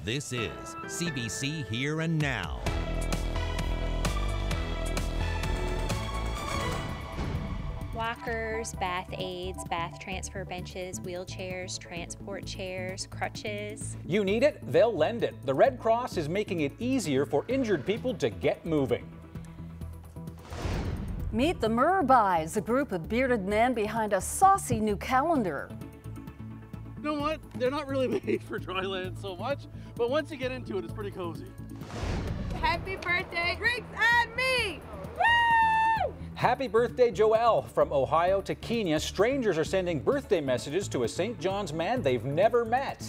This is CBC Here and Now. Walkers, bath aids, bath transfer benches, wheelchairs, transport chairs, crutches. You need it, they'll lend it. The Red Cross is making it easier for injured people to get moving. Meet the Merbuys, a group of bearded men behind a saucy new calendar. You know what? They're not really made for dry land so much, but once you get into it, it's pretty cozy. Happy birthday, Riggs and me! Woo! Happy birthday, Joelle. From Ohio to Kenya, strangers are sending birthday messages to a St. John's man they've never met.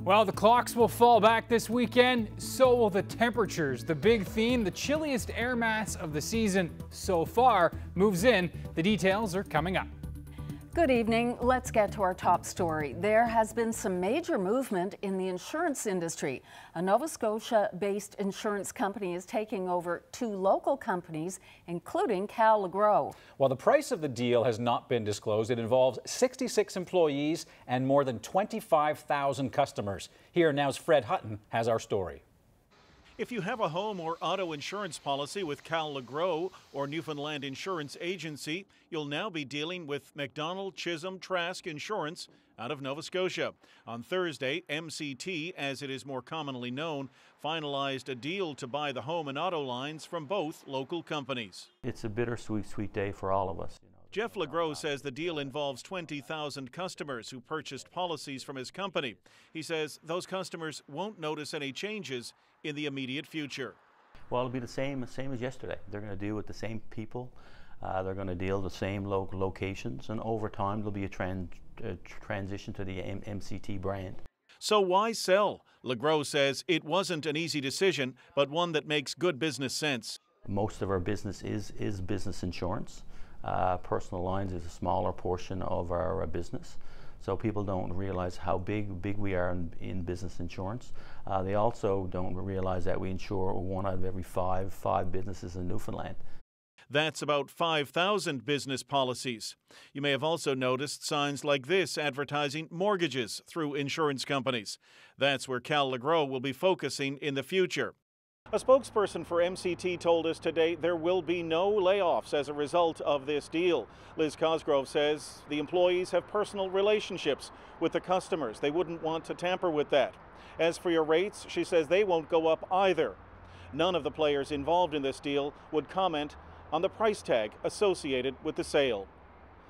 Well, the clocks will fall back this weekend, so will the temperatures. The big theme, the chilliest air mass of the season so far, moves in. The details are coming up. Good evening. Let's get to our top story. There has been some major movement in the insurance industry. A Nova Scotia-based insurance company is taking over 2 local companies, including Cal Legros. While the price of the deal has not been disclosed, it involves 66 employees and more than 25,000 customers. Here Now's Fred Hutton has our story. If you have a home or auto insurance policy with Cal Legros or Newfoundland Insurance Agency, you'll now be dealing with McDonald Chisholm Trask Insurance out of Nova Scotia. On Thursday, MCT, as it is more commonly known, finalized a deal to buy the home and auto lines from both local companies. It's a bittersweet, sweet day for all of us. Jeff Legros says the deal involves 20,000 customers who purchased policies from his company. He says those customers won't notice any changes in the immediate future. Well, it'll be the same as yesterday. They're going to deal with the same people. They're going to deal with the same locations, and over time there'll be a transition to the MCT brand. So why sell? Legros says it wasn't an easy decision, but one that makes good business sense. Most of our business is business insurance. Personal lines is a smaller portion of our business, so people don't realize how big we are in business insurance. They also don't realize that we insure 1 out of every five businesses in Newfoundland. That's about 5,000 business policies. You may have also noticed signs like this advertising mortgages through insurance companies. That's where Cal Legros will be focusing in the future. A spokesperson for MCT told us today there will be no layoffs as a result of this deal. Liz Cosgrove says the employees have personal relationships with the customers. They wouldn't want to tamper with that. As for your rates, she says they won't go up either. None of the players involved in this deal would comment on the price tag associated with the sale.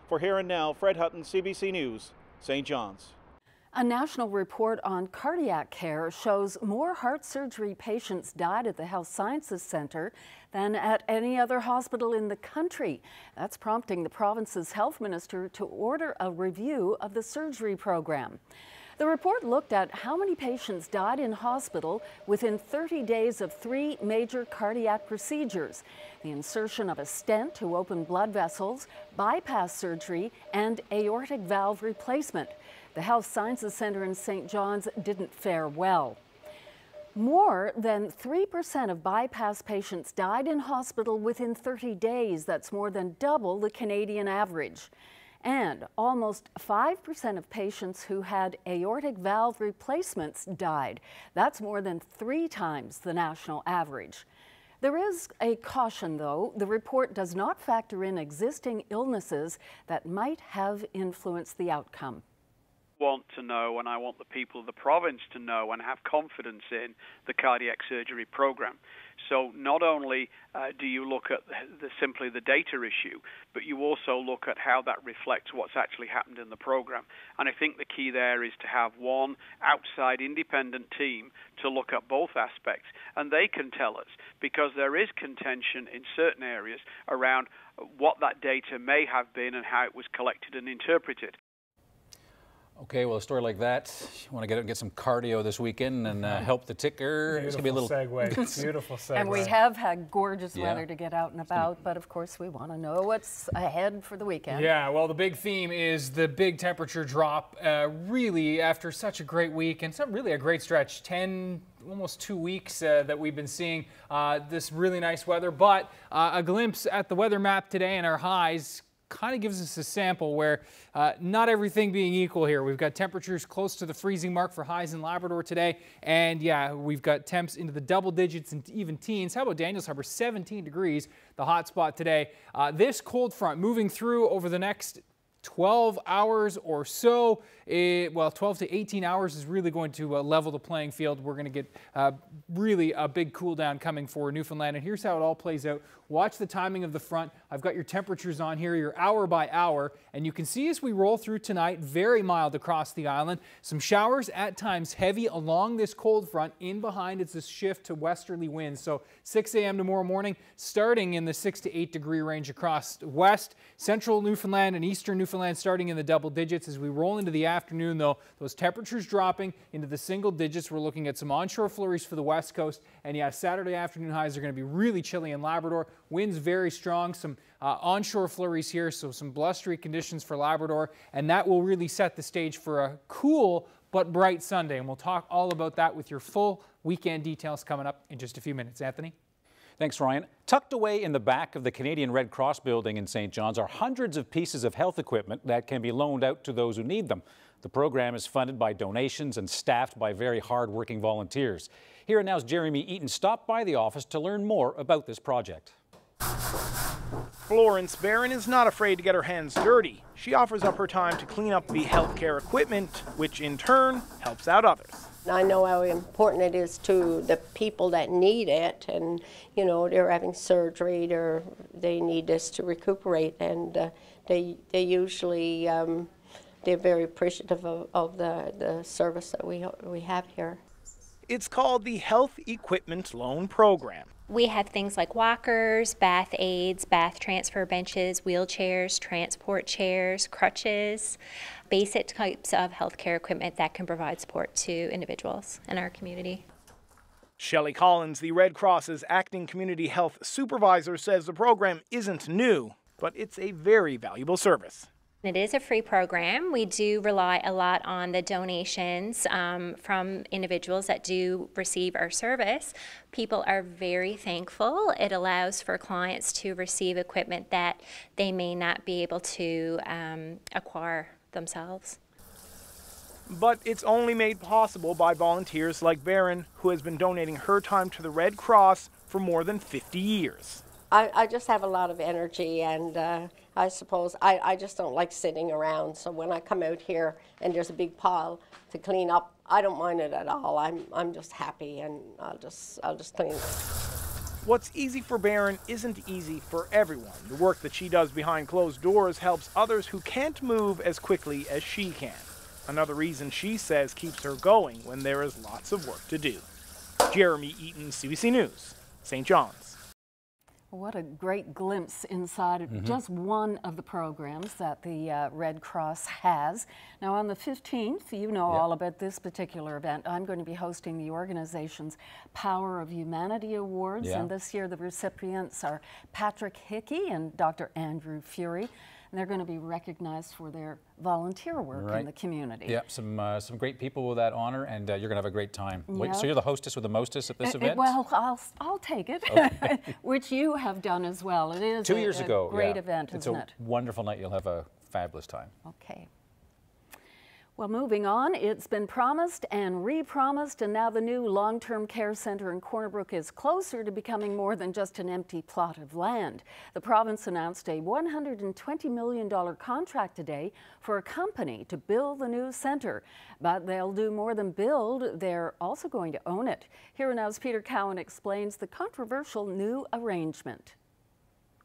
For Here and Now, Fred Hutton, CBC News, St. John's. A national report on cardiac care shows more heart surgery patients died at the Health Sciences Centre than at any other hospital in the country. That's prompting the province's health minister to order a review of the surgery program. The report looked at how many patients died in hospital within 30 days of 3 major cardiac procedures: the insertion of a stent to open blood vessels, bypass surgery, and aortic valve replacement. The Health Sciences Centre in St. John's didn't fare well. More than 3% of bypass patients died in hospital within 30 days. That's more than double the Canadian average. And almost 5% of patients who had aortic valve replacements died. That's more than 3 times the national average. There is a caution, though. The report does not factor in existing illnesses that might have influenced the outcome. Want to know, and I want the people of the province to know and have confidence in the cardiac surgery program. So not only do you look at simply the data issue, but you also look at how that reflects what's actually happened in the program. And I think the key there is to have one outside independent team to look at both aspects, and they can tell us, because there is contention in certain areas around what that data may have been and how it was collected and interpreted. Okay, well, a story like that, you want to get out and get some cardio this weekend and help the ticker. Beautiful it's going to be a little segue. Beautiful segue. And we have had gorgeous weather to get out and about, but of course we want to know what's ahead for the weekend. Yeah, well, the big theme is the big temperature drop, really after such a great week and really a great stretch, almost 2 weeks that we've been seeing this really nice weather. But a glimpse at the weather map today and our highs kind of gives us a sample where not everything being equal here. We've got temperatures close to the freezing mark for highs in Labrador today. And yeah, we've got temps into the double digits and even teens. How about Daniels Harbour? 17 degrees, the hot spot today. This cold front moving through over the next 12 hours or so. Well, 12 to 18 hours is really going to level the playing field. We're going to get really a big cool down coming for Newfoundland. And here's how it all plays out. Watch the timing of the front. I've got your temperatures on here, your hour by hour. And you can see as we roll through tonight, very mild across the island. Some showers at times heavy along this cold front. In behind, it's a shift to westerly winds. So 6 a.m. tomorrow morning, starting in the 6 to 8 degree range across west, central Newfoundland and eastern Newfoundland starting in the double digits. As we roll into the afternoon, though, those temperatures dropping into the single digits. We're looking at some onshore flurries for the west coast. And yeah, Saturday afternoon highs are going to be really chilly in Labrador. Winds very strong, some onshore flurries here, so some blustery conditions for Labrador. And that will really set the stage for a cool but bright Sunday. And we'll talk all about that with your full weekend details coming up in just a few minutes. Anthony? Thanks, Ryan. Tucked away in the back of the Canadian Red Cross building in St. John's are hundreds of pieces of health equipment that can be loaned out to those who need them. The program is funded by donations and staffed by very hard-working volunteers. Here and Now's Jeremy Eaton stopped by the office to learn more about this project. Florence Barron is not afraid to get her hands dirty. She offers up her time to clean up the healthcare equipment, which in turn helps out others. I know how important it is to the people that need it, and you know, they're having surgery, they need this to recuperate, and they usually they're very appreciative of the service that we have here. It's called the Health Equipment Loan Program. We have things like walkers, bath aids, bath transfer benches, wheelchairs, transport chairs, crutches, basic types of healthcare equipment that can provide support to individuals in our community. Shelley Collins, the Red Cross's acting community health supervisor, says the program isn't new, but it's a very valuable service. It is a free program. We do rely a lot on the donations from individuals that do receive our service. People are very thankful. It allows for clients to receive equipment that they may not be able to acquire themselves. But it's only made possible by volunteers like Barron, who has been donating her time to the Red Cross for more than 50 years. I just have a lot of energy, and I suppose I just don't like sitting around. So when I come out here and there's a big pile to clean up, I don't mind it at all. I'm just happy, and I'll just clean it. What's easy for Barron isn't easy for everyone. The work that she does behind closed doors helps others who can't move as quickly as she can. Another reason she says keeps her going when there is lots of work to do. Jeremy Eaton, CBC News, St. John's. What a great glimpse inside just one of the programs that the Red Cross has. Now on the 15th, you know all about this particular event. I'm going to be hosting the organization's Power of Humanity Awards, and this year the recipients are Patrick Hickey and Dr. Andrew Fury. And they're going to be recognized for their volunteer work in the community. Yeah, some great people with that honor, and you're going to have a great time. Yep. So you're the hostess with the mostest at this event? Well, I'll take it, which you have done as well. It is 2 years ago. Great event, it's isn't it? It's a wonderful night. You'll have a fabulous time. Okay. Well, moving on, it's been promised and re-promised, and now the new long-term care centre in Corner Brook is closer to becoming more than just an empty plot of land. The province announced a $120 million contract today for a company to build the new centre. But they'll do more than build, they're also going to own it. Here Now's Peter Cowan explains the controversial new arrangement.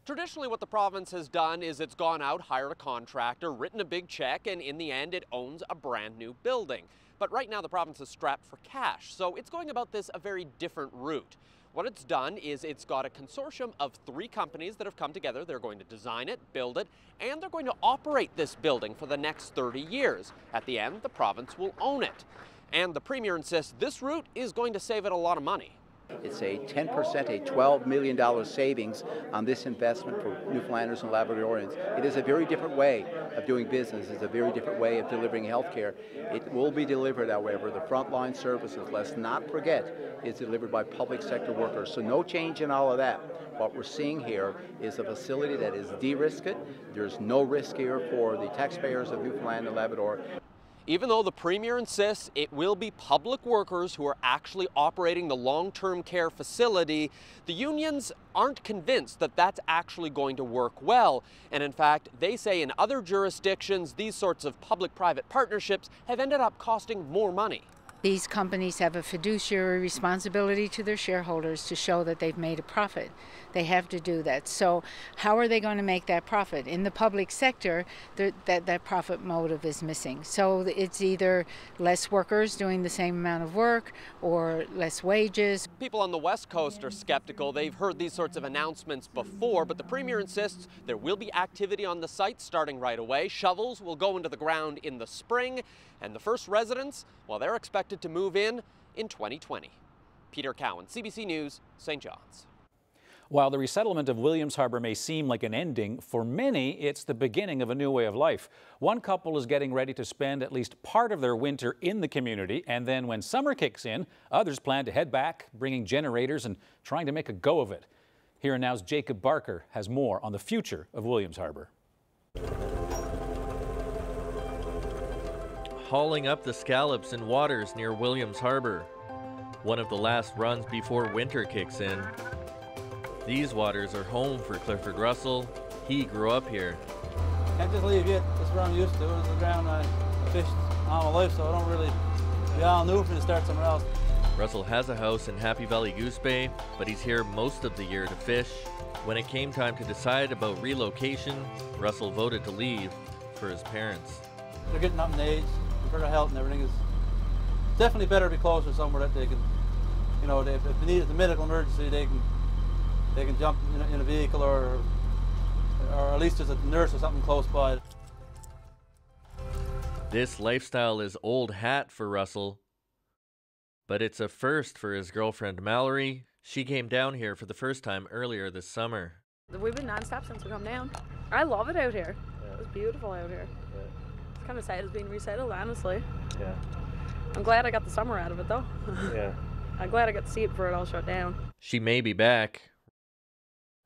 Traditionally, what the province has done is it's gone out, hired a contractor, written a big check, and in the end, it owns a brand new building. But right now, the province is strapped for cash, so it's going about this a very different route. What it's done is it's got a consortium of 3 companies that have come together. They're going to design it, build it, and they're going to operate this building for the next 30 years. At the end, the province will own it. And the Premier insists this route is going to save it a lot of money. It's a 10%, a $12 million savings on this investment for Newfoundlanders and Labradorians. It is a very different way of doing business. It's a very different way of delivering health care. It will be delivered, however, the frontline services, let's not forget, is delivered by public sector workers. So no change in all of that. What we're seeing here is a facility that is de-risked. There's no risk here for the taxpayers of Newfoundland and Labrador. Even though the Premier insists it will be public workers who are actually operating the long-term care facility, the unions aren't convinced that that's actually going to work well. And in fact, they say in other jurisdictions, these sorts of public-private partnerships have ended up costing more money. These companies have a fiduciary responsibility to their shareholders to show that they've made a profit. They have to do that. So how are they going to make that profit? In the public sector, that profit motive is missing. So it's either less workers doing the same amount of work or less wages. People on the West Coast are skeptical. They've heard these sorts of announcements before, but the Premier insists there will be activity on the site starting right away. Shovels will go into the ground in the spring, and the first residents, well, they're expected to move in 2020. Peter Cowan, CBC News, St. John's. While the resettlement of Williams Harbour may seem like an ending, for many it's the beginning of a new way of life. One couple is getting ready to spend at least part of their winter in the community, and then when summer kicks in, others plan to head back, bringing generators and trying to make a go of it. Here and Now's Jacob Barker has more on the future of Williams Harbour. Hauling up the scallops in waters near Williams Harbour, one of the last runs before winter kicks in. These waters are home for Clifford Russell. He grew up here. Can't just leave yet. That's what I'm used to. It's the ground I fished all my life, so I don't really be all new for to start somewhere else. Russell has a house in Happy Valley Goose Bay, but he's here most of the year to fish. When it came time to decide about relocation, Russell voted to leave for his parents. They're getting up in age, for their health and everything. It's definitely better to be closer somewhere that they can, you know, if they need a medical emergency, they can jump in a vehicle or at least there's a nurse or something close by. This lifestyle is old hat for Russell, but it's a first for his girlfriend Mallory. She came down here for the first time earlier this summer. We've been non-stop since we come down. I love it out here. Yeah. It's beautiful out here. Yeah. It's kind of sad it's being resettled, honestly. Yeah. I'm glad I got the summer out of it though. Yeah. I'm glad I got to see it before it all shut down. She may be back.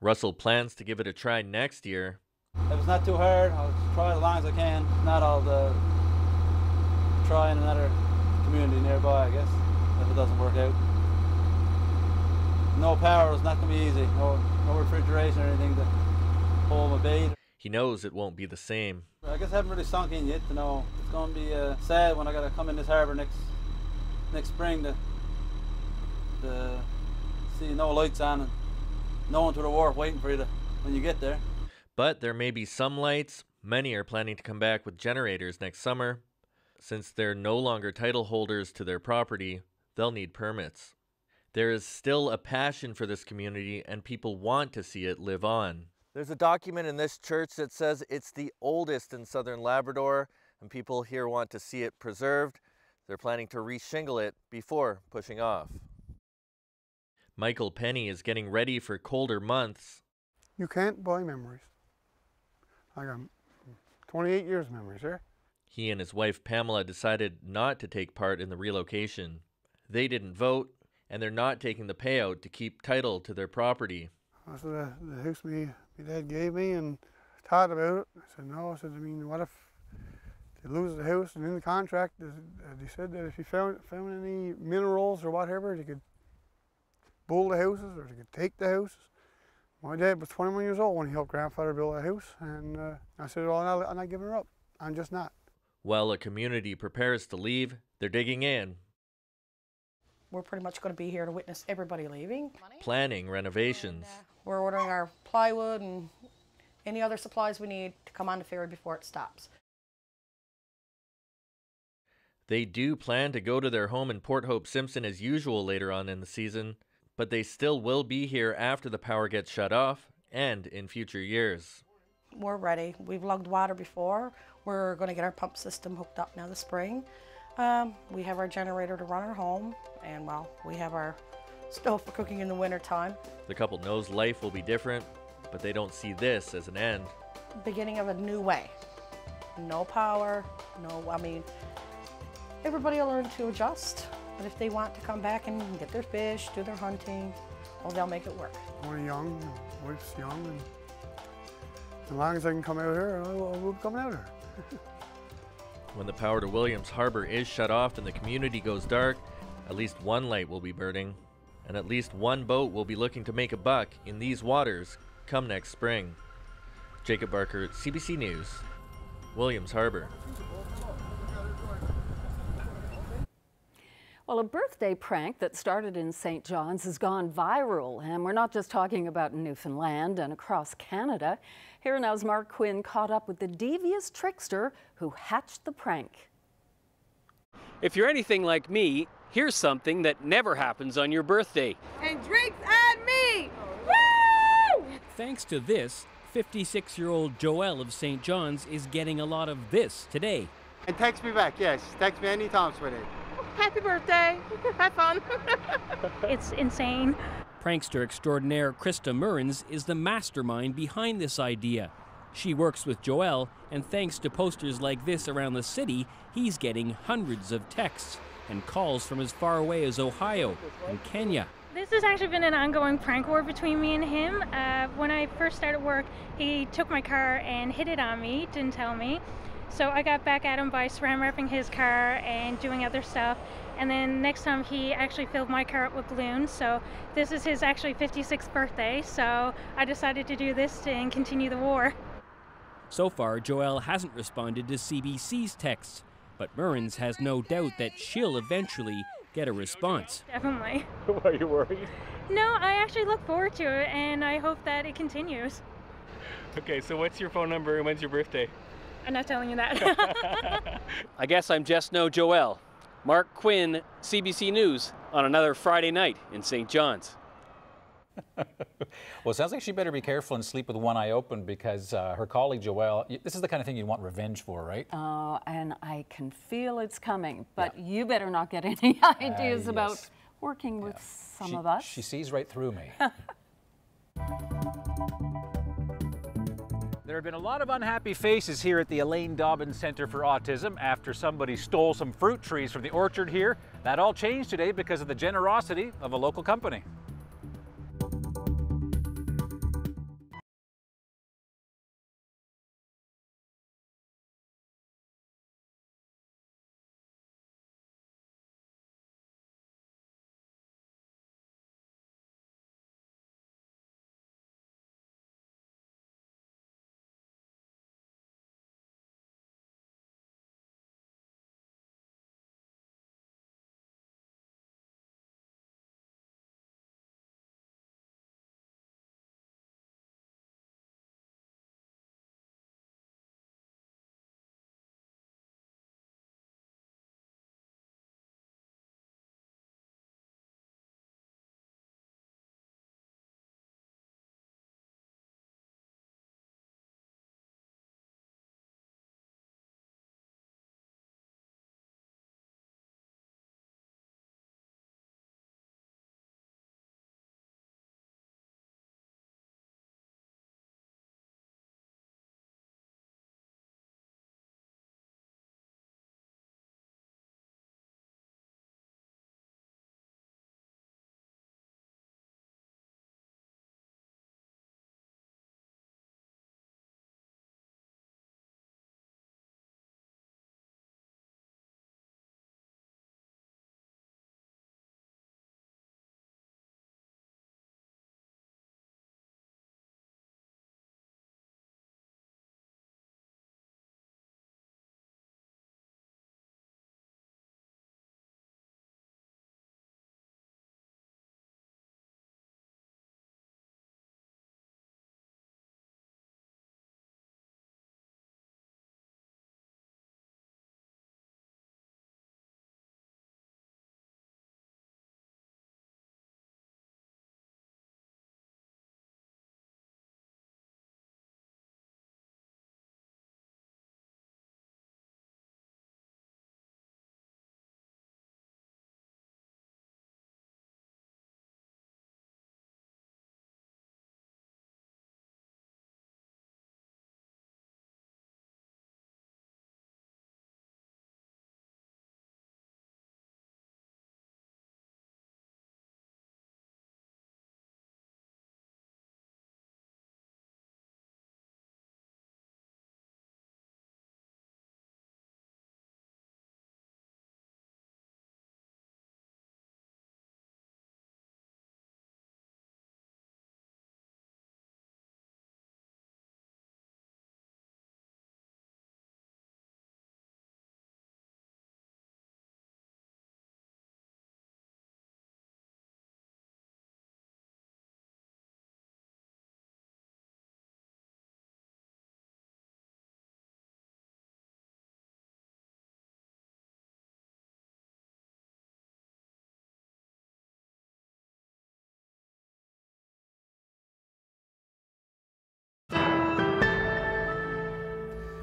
Russell plans to give it a try next year. If it's not too hard, I'll try as long as I can. If not, I'll try in another community nearby, I guess, if it doesn't work out. No power is not going to be easy. No refrigeration or anything to hold my bait. He knows it won't be the same. I guess I haven't really sunk in yet to know. It's going to be sad when I got to come in this harbour next spring to see no lights on and no one to the wharf waiting for you when you get there. But there may be some lights. Many are planning to come back with generators next summer. Since they're no longer title holders to their property, they'll need permits. There is still a passion for this community and people want to see it live on. There's a document in this church that says it's the oldest in southern Labrador and people here want to see it preserved. They're planning to re-shingle it before pushing off. Michael Penny is getting ready for colder months. You can't buy memories. I got 28 years memories here. He and his wife Pamela decided not to take part in the relocation. They didn't vote, and they're not taking the payout to keep title to their property. I said, the house my dad gave me and thought about it. I said, no, I said, I mean, what if they lose the house? And in the contract, they said that if you found any minerals or whatever, they could build the houses or they could take the houses. My dad was 21 years old when he helped grandfather build a house, and I said, well, I'm not giving her up. I'm just not. While a community prepares to leave, they're digging in. We're pretty much going to be here to witness everybody leaving. Planning renovations. We're ordering our plywood and any other supplies we need to come on the ferry before it stops. They do plan to go to their home in Port Hope Simpson as usual later on in the season, but they still will be here after the power gets shut off and in future years. We're ready. We've lugged water before. We're going to get our pump system hooked up now this spring. We have our generator to run our home, and well, we have our stove for cooking in the winter time. The couple knows life will be different, but they don't see this as an end. Beginning of a new way. No power, everybody will learn to adjust. But if they want to come back and get their fish, do their hunting, well, they'll make it work. We're young, wife's young, and as long as I can come out here, I will be coming out here. When the power to Williams Harbor is shut off and the community goes dark, at least one light will be burning, and at least one boat will be looking to make a buck in these waters come next spring. Jacob Barker, CBC News, Williams Harbor. Well, a birthday prank that started in St. John's has gone viral, and we're not just talking about Newfoundland and across Canada. Here now's Mark Quinn caught up with the devious trickster who hatched the prank. If you're anything like me, here's something that never happens on your birthday. And drinks and me! Woo! Thanks to this, 56-year-old Joelle of St. John's is getting a lot of this today. And text me back, yes. Text me anytime, sweetie. Happy birthday. Have fun. It's insane. Prankster extraordinaire Krista Murrens is the mastermind behind this idea. She works with Joelle, and thanks to posters like this around the city, he's getting hundreds of texts and calls from as far away as Ohio and Kenya. This has actually been an ongoing prank war between me and him. When I first started work, he took my car and hit it on me, didn't tell me. So I got back at him by saran wrapping his car and doing other stuff. And then next time he actually filled my car up with balloons. So this is his actually 56th birthday. So I decided to do this and continue the war. So far, Joelle hasn't responded to CBC's texts, but Murrens has no doubt that she'll eventually get a response. Definitely. Are you worried? No, I actually look forward to it, and I hope that it continues. Okay, so what's your phone number and when's your birthday? I'm not telling you that. I guess I'm just no Joelle. Mark Quinn, CBC News, on another Friday night in St. John's. Well, it sounds like she better be careful and sleep with one eye open because her colleague Joelle, this is the kind of thing you want revenge for, right? And I can feel it's coming, but you better not get any ideas about working with some of us. She sees right through me. There have been a lot of unhappy faces here at the Elaine Dobbins Center for Autism after somebody stole some fruit trees from the orchard here. That all changed today because of the generosity of a local company.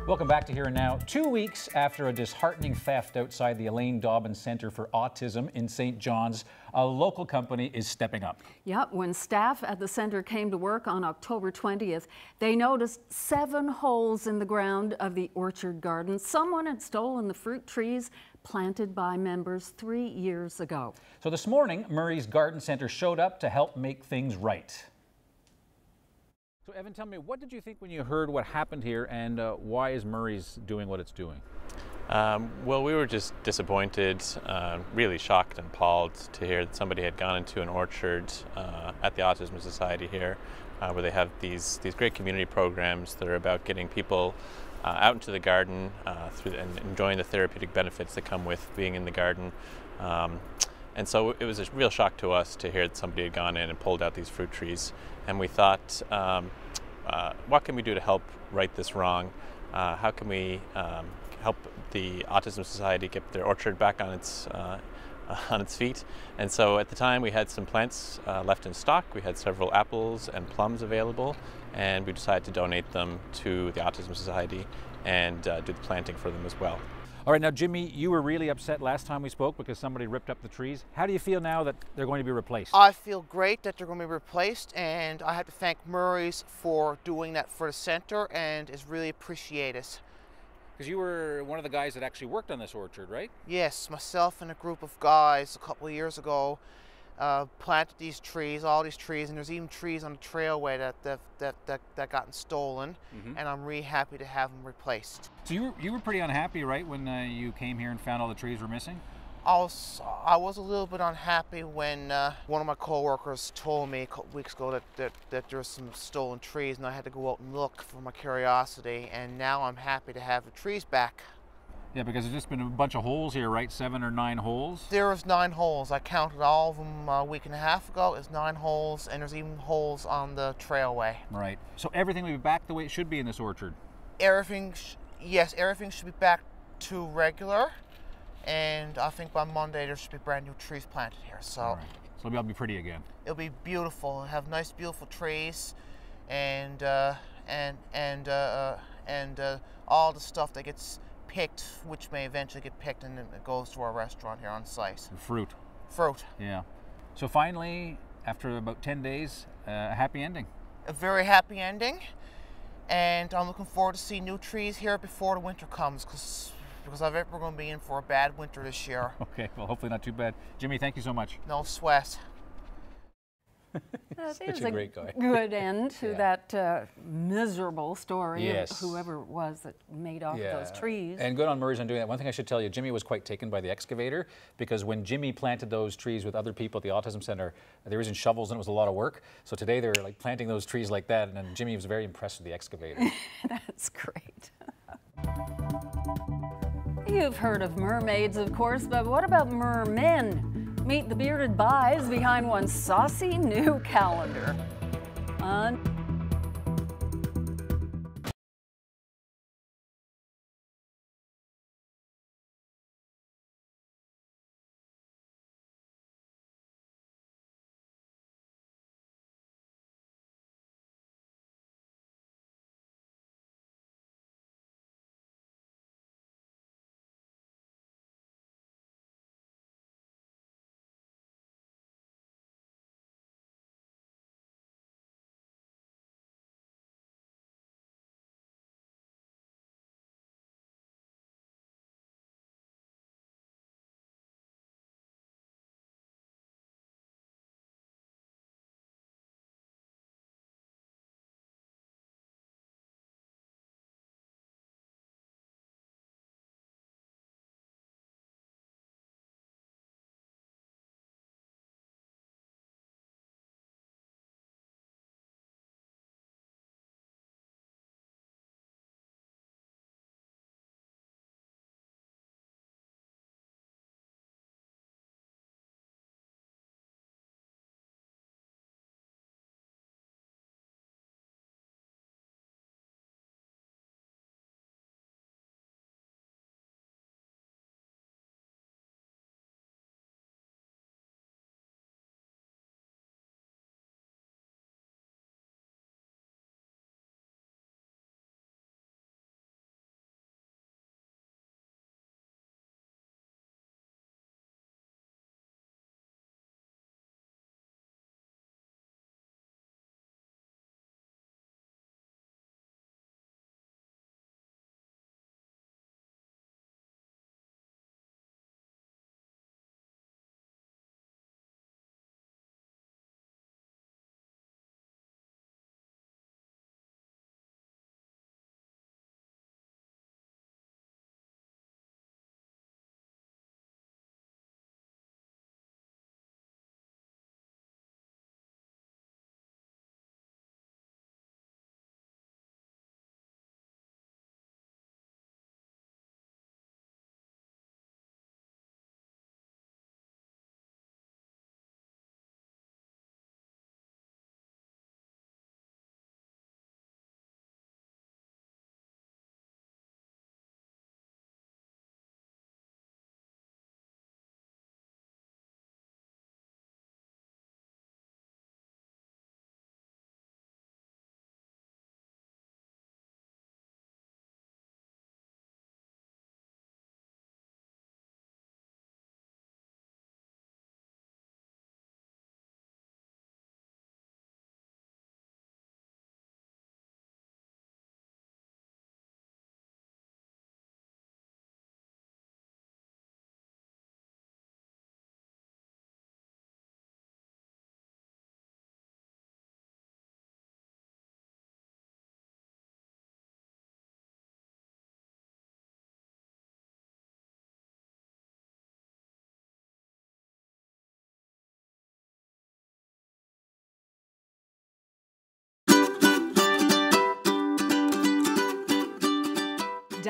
Welcome back to Here and Now. 2 weeks after a disheartening theft outside the Elaine Dobbins Centre for Autism in St. John's, a local company is stepping up. Yep, when staff at the centre came to work on October 20th, they noticed 7 holes in the ground of the orchard garden. Someone had stolen the fruit trees planted by members 3 years ago. So this morning, Murray's Garden Centre showed up to help make things right. So Evan, tell me, what did you think when you heard what happened here, and why is Murray's doing what it's doing? Well, we were just disappointed, really shocked and appalled to hear that somebody had gone into an orchard at the Autism Society here, where they have these great community programs that are about getting people out into the garden and enjoying the therapeutic benefits that come with being in the garden. And so it was a real shock to us to hear that somebody had gone in and pulled out these fruit trees. And we thought, what can we do to help right this wrong? How can we help the Autism Society get their orchard back on its feet? And so at the time we had some plants left in stock. We had several apples and plums available, and we decided to donate them to the Autism Society and do the planting for them as well. All right, now Jimmy, you were really upset last time we spoke because somebody ripped up the trees. How do you feel now that they're going to be replaced? I feel great that they're going to be replaced, and I have to thank Murray's for doing that for the centre, and it's really appreciated. Because you were one of the guys that actually worked on this orchard, right? Yes, myself and a group of guys a couple of years ago planted these trees, all these trees, and there's even trees on the trailway that gotten stolen, and I'm really happy to have them replaced. So you were pretty unhappy, right, when you came here and found all the trees were missing? I was a little bit unhappy when one of my co-workers told me a couple weeks ago that there's some stolen trees, and I had to go out and look for my curiosity, and now I'm happy to have the trees back. Yeah, because there's just been a bunch of holes here, right? 7 or 9 holes? There was 9 holes. I counted all of them a week and a half ago. It's 9 holes, and there's even holes on the trailway. Right. So everything will be back the way it should be in this orchard? Yes, everything should be back to regular, and I think by Monday there should be brand new trees planted here. So, all right. So it'll be pretty again. It'll be beautiful. It'll have nice, beautiful trees, and all the stuff that gets picked, which may eventually get picked, and it goes to our restaurant here on site. Fruit. Fruit. Yeah. So finally, after about 10 days, a happy ending. A very happy ending, and I'm looking forward to seeing new trees here before the winter comes, because I bet we're going to be in for a bad winter this year. Okay, well, hopefully not too bad. Jimmy, thank you so much. No sweat. Such a great guy. Good end to that miserable story of whoever it was that made off those trees. And good on Murray's on doing that. One thing I should tell you, Jimmy was quite taken by the excavator, because when Jimmy planted those trees with other people at the Autism Centre, they were using shovels and it was a lot of work. So today they were like planting those trees like that, and then Jimmy was very impressed with the excavator. That's great. You've heard of mermaids, of course, but what about mermen? Meet the bearded buys behind one saucy new calendar.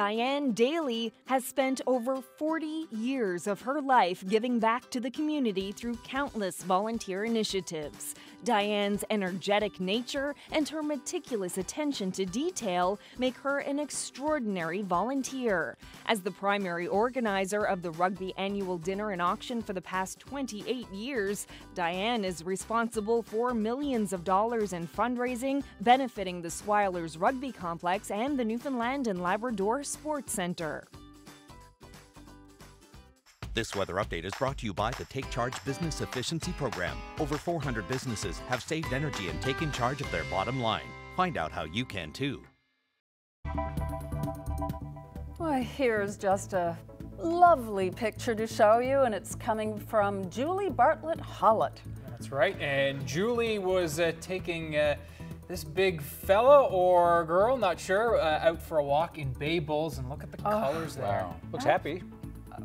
Diane Daly has spent over 40 years of her life giving back to the community through countless volunteer initiatives. Diane's energetic nature and her meticulous attention to detail make her an extraordinary volunteer. As the primary organizer of the rugby annual dinner and auction for the past 28 years, Diane is responsible for millions of dollars in fundraising benefiting the Swiler's Rugby Complex and the Newfoundland and Labrador Sports Centre. This weather update is brought to you by the Take Charge Business Efficiency Program. Over 400 businesses have saved energy and taken charge of their bottom line. Find out how you can too. Well, here's just a lovely picture to show you, and it's coming from Julie Bartlett Hollett. That's right, and Julie was taking this big fella or girl, not sure, out for a walk in Bay Bulls, and look at the colors there. Wow. Looks happy.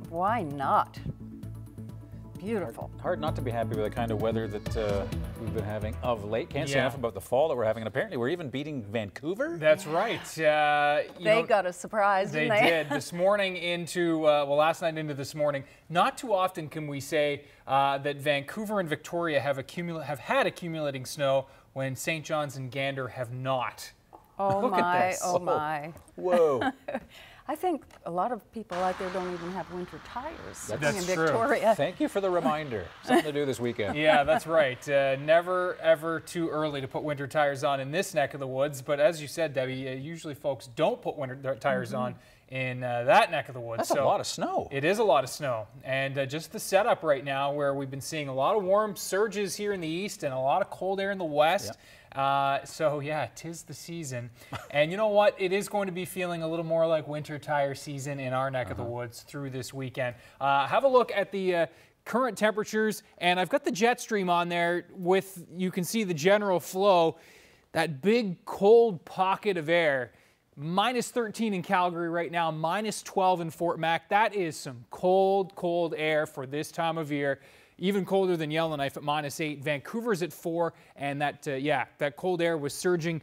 Why not? Beautiful. Hard not to be happy with the kind of weather that we've been having of late. Can't say enough about the fall that we're having, and apparently we're even beating Vancouver. That's right. They got a surprise, didn't they? They did. This morning into, last night into this morning. Not too often can we say that Vancouver and Victoria have had accumulating snow when St. John's and Gander have not. Oh Look my, at this. oh my. Whoa. I think a lot of people out there don't even have winter tires. That's in true. Victoria. Thank you for the reminder. Something to do this weekend. Yeah, that's right. Never, ever too early to put winter tires on in this neck of the woods. But as you said, Debbie, usually folks don't put winter tires on in that neck of the woods. That's a lot of snow. It is a lot of snow. And just the setup right now where we've been seeing a lot of warm surges here in the east and a lot of cold air in the west. Yep. So yeah, 'tis the season. And you know what? It is going to be feeling a little more like winter tire season in our neck of the woods through this weekend. Have a look at the current temperatures, and I've got the jet stream on there with, you can see the general flow, that big cold pocket of air. Minus 13 in Calgary right now, minus 12 in Fort Mac. That is some cold, cold air for this time of year. Even colder than Yellowknife at minus 8. Vancouver's at 4, and that cold air was surging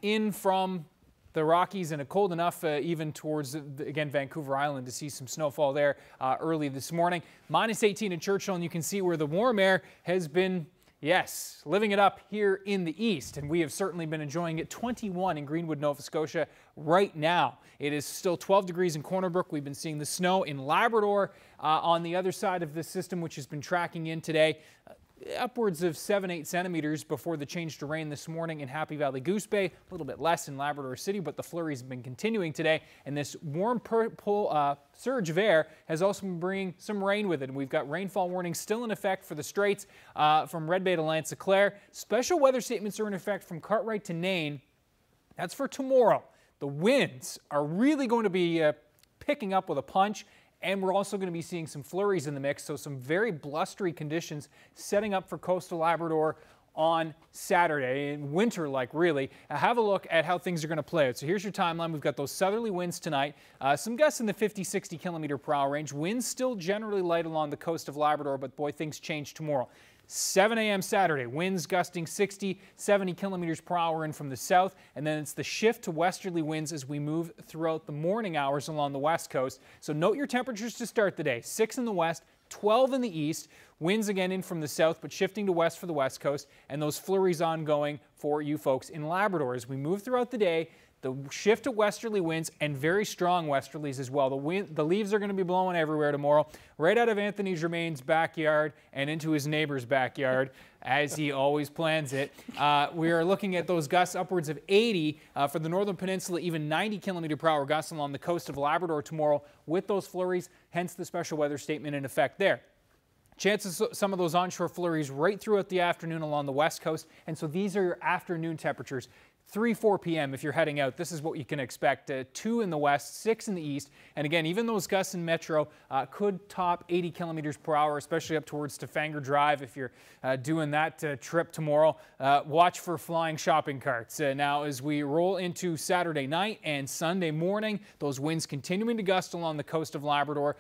in from the Rockies, and cold enough even towards, again, Vancouver Island to see some snowfall there early this morning. Minus 18 in Churchill, and you can see where the warm air has been, yes, living it up here in the east, and we have certainly been enjoying it. 21 in Greenwood, Nova Scotia right now. It is still 12 degrees in Corner Brook. We've been seeing the snow in Labrador on the other side of the system, which has been tracking in today. Upwards of 7-8 centimeters before the change to rain this morning in Happy Valley Goose Bay. A little bit less in Labrador City, but the flurries have been continuing today. And this warm surge of air has also been bringing some rain with it. And we've got rainfall warnings still in effect for the Straits from Red Bay to Lanse-Claire. Special weather statements are in effect from Cartwright to Nain. That's for tomorrow. The winds are really going to be picking up with a punch. And we're also going to be seeing some flurries in the mix, so some very blustery conditions setting up for coastal Labrador on Saturday, winter-like really. Have a look at how things are going to play out. So here's your timeline. We've got those southerly winds tonight, some gusts in the 50-60 kilometer per hour range. Winds still generally light along the coast of Labrador, but boy, things change tomorrow. 7 a.m. Saturday, winds gusting 60, 70 kilometers per hour in from the south, and then it's the shift to westerly winds as we move throughout the morning hours along the west coast. So note your temperatures to start the day. 6 in the west, 12 in the east, winds again in from the south, but shifting to west for the west coast, and those flurries ongoing for you folks in Labrador. As we move throughout the day, the shift to westerly winds and very strong westerlies as well. The leaves are going to be blowing everywhere tomorrow, right out of Anthony Germain's backyard and into his neighbor's backyard, as he always plans it. We are looking at those gusts upwards of 80 for the northern peninsula, even 90 kilometer per hour gusts along the coast of Labrador tomorrow with those flurries, hence the special weather statement in effect there. Chances of some of those onshore flurries right throughout the afternoon along the west coast, and so these are your afternoon temperatures. 3-4 p.m. if you're heading out, this is what you can expect. 2 in the west, 6 in the east. And again, even those gusts in Metro could top 80 kilometers per hour, especially up towards Stefanger Drive if you're doing that trip tomorrow. Watch for flying shopping carts. Now, as we roll into Saturday night and Sunday morning, those winds continuing to gust along the coast of Labrador.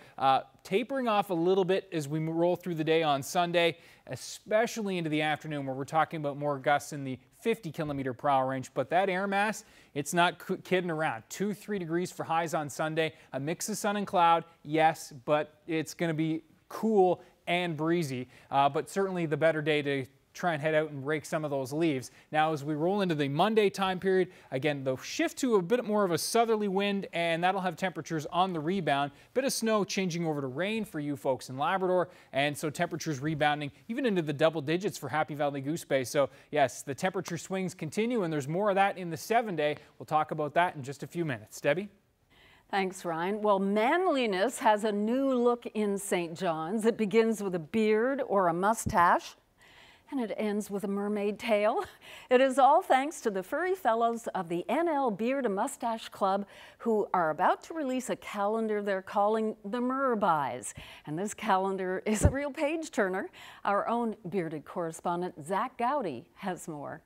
tapering off a little bit as we roll through the day on Sunday, especially into the afternoon where we're talking about more gusts in the 50-kilometer-per-hour range. But that air mass, it's not kidding around. 2-3 degrees for highs on Sunday. A mix of sun and cloud, yes, but it's going to be cool and breezy. But certainly the better day to try and head out and rake some of those leaves. Now, as we roll into the Monday time period, again, they'll shift to a bit more of a southerly wind, and that'll have temperatures on the rebound. Bit of snow changing over to rain for you folks in Labrador, and so temperatures rebounding even into the double digits for Happy Valley Goose Bay. So yes, the temperature swings continue, and there's more of that in the 7-day. We'll talk about that in just a few minutes. Debbie? Thanks, Ryan. Well, manliness has a new look in St. John's. It begins with a beard or a mustache, and it ends with a mermaid tail. It is all thanks to the furry fellows of the NL Beard and Mustache Club, who are about to release a calendar they're calling the Merbuys. And this calendar is a real page turner. Our own bearded correspondent, Zach Gowdy, has more.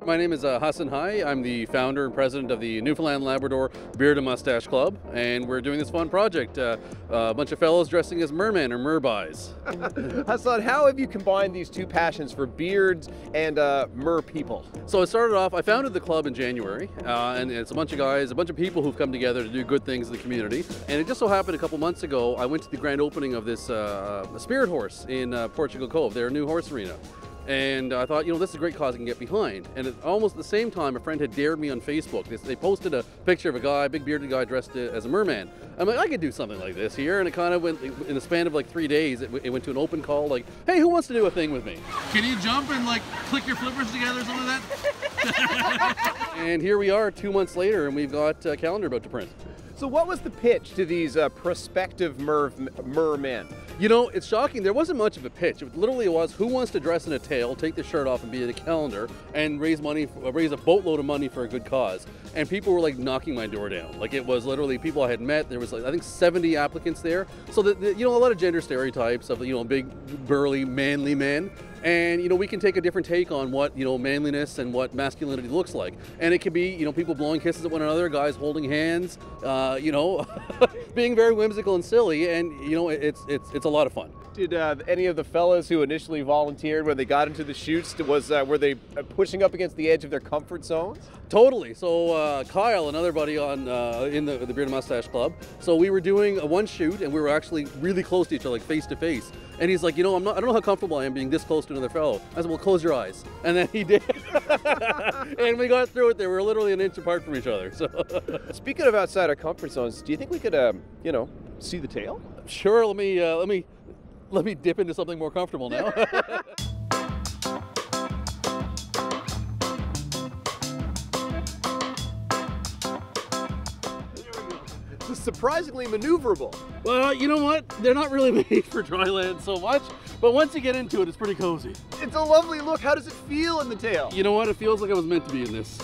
My name is Hassan Hai. I'm the founder and president of the Newfoundland and Labrador Beard and Mustache Club, and we're doing this fun project. A bunch of fellows dressing as mermen or merbuys. Hassan, how have you combined these two passions for beards and mer people? So it started off, I founded the club in January, and it's a bunch of guys, a bunch of people who've come together to do good things in the community. And it just so happened a couple months ago, I went to the grand opening of this Spirit Horse in Portugal Cove, their new horse arena. And I thought, you know, this is a great cause I can get behind. And at almost the same time, a friend had dared me on Facebook. They posted a picture of a guy, big bearded guy dressed as a merman. I'm like, I could do something like this here. And it kind of went, in the span of like 3 days, it went to an open call like, hey, who wants to do a thing with me? Can you jump and like click your flippers together or something like that? And here we are 2 months later, and we've got a calendar about to print. So what was the pitch to these prospective mermen? You know, it's shocking. There wasn't much of a pitch. It literally was, who wants to dress in a tail, take the shirt off and be in a calendar and raise money, raise a boatload of money for a good cause. And people were like knocking my door down. Like it was literally people I had met. There was like, I think 70 applicants there. So that, you know, a lot of gender stereotypes of, you know, big, burly, manly men. And, you know, we can take a different take on what, you know, manliness and what masculinity looks like. And it can be, you know, people blowing kisses at one another, guys holding hands, you know, being very whimsical and silly. And, you know, it's a lot of fun. Did any of the fellas who initially volunteered when they got into the shoots, were they pushing up against the edge of their comfort zones? Totally. So Kyle, another buddy on in the Beard and Mustache Club, so we were doing one shoot and we were actually really close to each other, like face to face. And he's like, you know, I don't know how comfortable I am being this close to another fellow. I said, well, close your eyes. And then he did. And we got through it. They were literally an inch apart from each other. So speaking of outside our comfort zones, do you think we could, you know, see the tail? Sure. Let me dip into something more comfortable now. It's surprisingly maneuverable. Well, you know what? They're not really made for dry land so much, but once you get into it, it's pretty cozy. It's a lovely look. How does it feel in the tail? You know what? It feels like I was meant to be in this.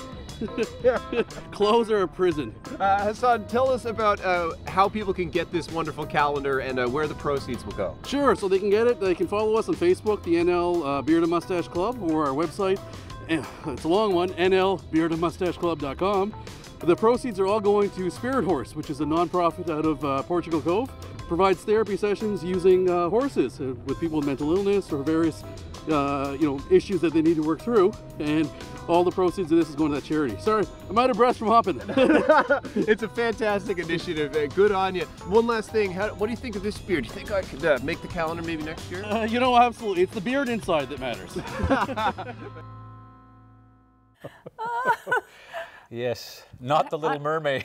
Clothes are a prison. Hassan, tell us about how people can get this wonderful calendar and where the proceeds will go. Sure, so they can get it. They can follow us on Facebook, the NL Beard and Mustache Club, or our website. It's a long one, nlbeardandmustacheclub.com. The proceeds are all going to Spirit Horse, which is a nonprofit out of Portugal Cove. Provides therapy sessions using horses with people with mental illness or various you know, issues that they need to work through. And all the proceeds of this is going to that charity. Sorry, I'm out of breath from hopping. It's a fantastic initiative. Good on you. One last thing, what do you think of this beard? Do you think I could make the calendar maybe next year? You know, absolutely. It's the beard inside that matters. Yes, not the Little Mermaid.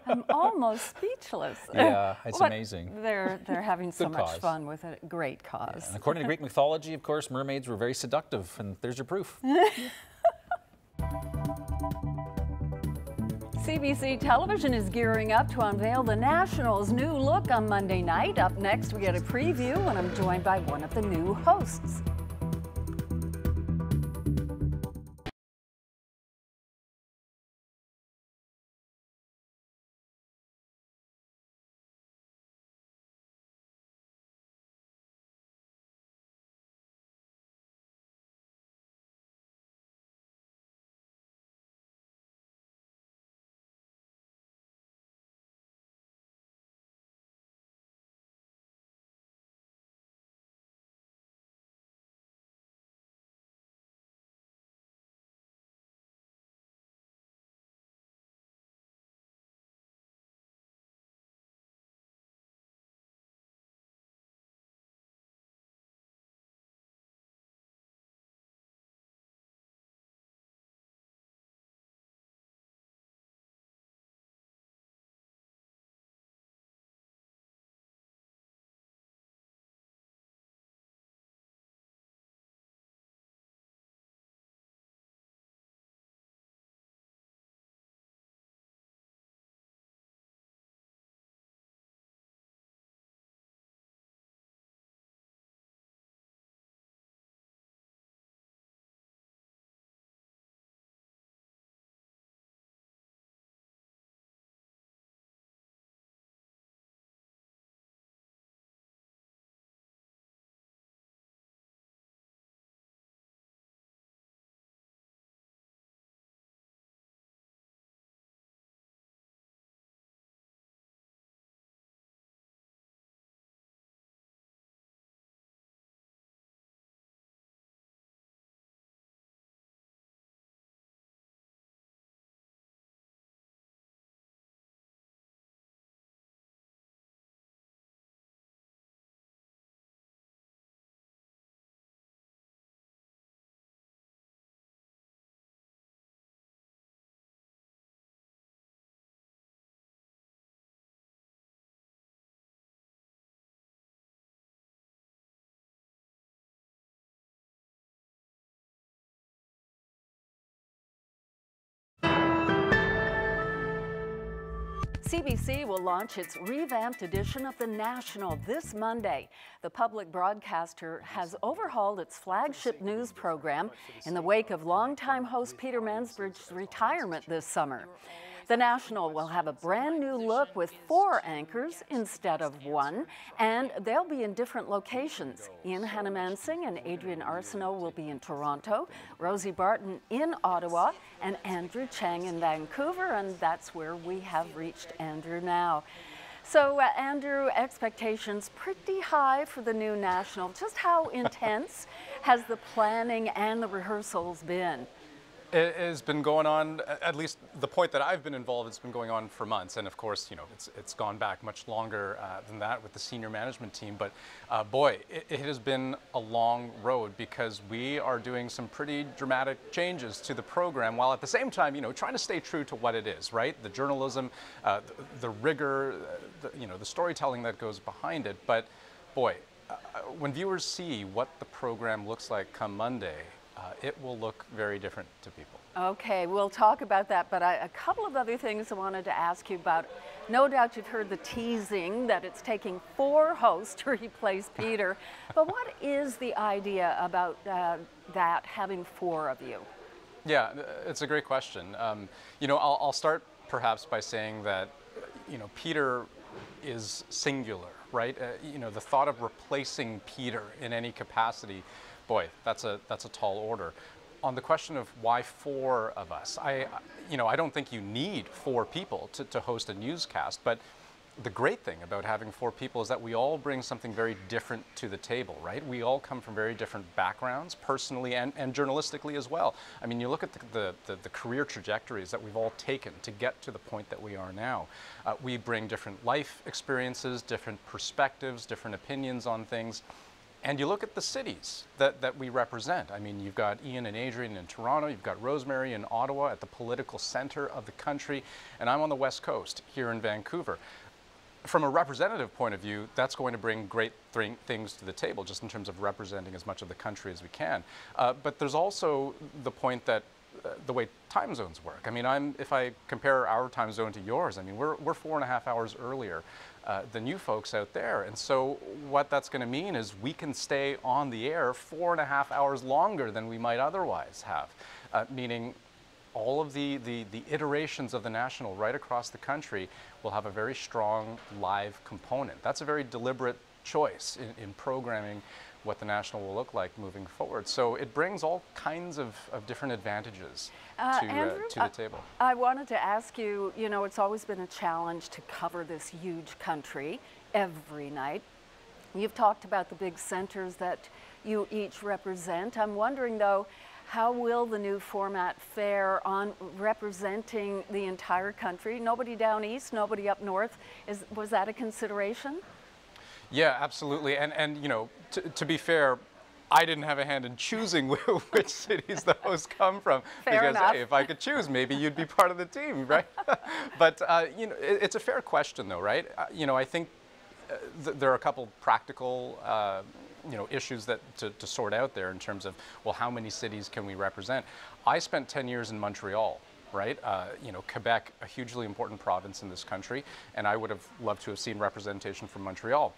I'm almost speechless. Yeah, it's amazing. They're having so much cause. fun with it. Great cause. Yeah, and according to Greek mythology, of course, mermaids were very seductive, and there's your proof. CBC Television is gearing up to unveil the National's new look on Monday night. Up next, we get a preview, and I'm joined by one of the new hosts. CBC will launch its revamped edition of The National this Monday. The public broadcaster has overhauled its flagship news program in the wake of longtime host Peter Mansbridge's retirement this summer. The National will have a brand new look with 4 anchors instead of 1, and they'll be in different locations. Ian Hannamansing and Adrian Arsenault will be in Toronto, Rosie Barton in Ottawa, and Andrew Chang in Vancouver, and that's where we have reached Andrew now. So, Andrew, expectations pretty high for the new National. Just how intense has the planning and the rehearsals been? It has been going on, at least the point that I've been involved, it's been going on for months. And of course, you know, it's gone back much longer than that with the senior management team. But boy, it has been a long road because we are doing some pretty dramatic changes to the program while at the same time, you know, trying to stay true to what it is, right? The journalism, the rigor, the storytelling that goes behind it. But boy, when viewers see what the program looks like come Monday, it will look very different to people. Okay, we'll talk about that, but a couple of other things I wanted to ask you about. No doubt you've heard the teasing that it's taking 4 hosts to replace Peter, but what is the idea about that, having 4 of you? Yeah, it's a great question. You know, I'll start perhaps by saying that, you know, Peter is singular, right? You know, the thought of replacing Peter in any capacity, boy, that's a tall order. On the question of why 4 of us, I don't think you need 4 people to host a newscast, but the great thing about having 4 people is that we all bring something very different to the table, right? We all come from very different backgrounds, personally and journalistically as well. I mean, you look at the career trajectories that we've all taken to get to the point that we are now. We bring different life experiences, different perspectives, different opinions on things. And you look at the cities that we represent. I mean, you've got Ian and Adrian in Toronto, you've got Rosemary in Ottawa at the political center of the country, and I'm on the West Coast here in Vancouver. From a representative point of view, that's going to bring great things to the table, just in terms of representing as much of the country as we can. But there's also the point that the way time zones work. I mean, if I compare our time zone to yours, I mean, we're 4.5 hours earlier than you folks out there. And so what that's going to mean is we can stay on the air 4.5 hours longer than we might otherwise have, meaning all of the iterations of the National right across the country will have a very strong live component. That's a very deliberate choice in programming what the National will look like moving forward. So it brings all kinds of different advantages Andrew, to the table. I wanted to ask you, you know, it's always been a challenge to cover this huge country every night. You've talked about the big centers that you each represent. I'm wondering, though, how will the new format fare on representing the entire country? Nobody down east, nobody up north. Was that a consideration? Yeah, absolutely. And you know, to be fair, I didn't have a hand in choosing which cities the hosts come from. Fair because enough. Hey, if I could choose, maybe you'd be part of the team, right? But you know, it's a fair question, though, right? You know, I think there are a couple practical you know, issues that to sort out there in terms of, well, how many cities can we represent? I spent 10 years in Montreal, right? You know, Quebec, a hugely important province in this country, and I would have loved to have seen representation from Montreal.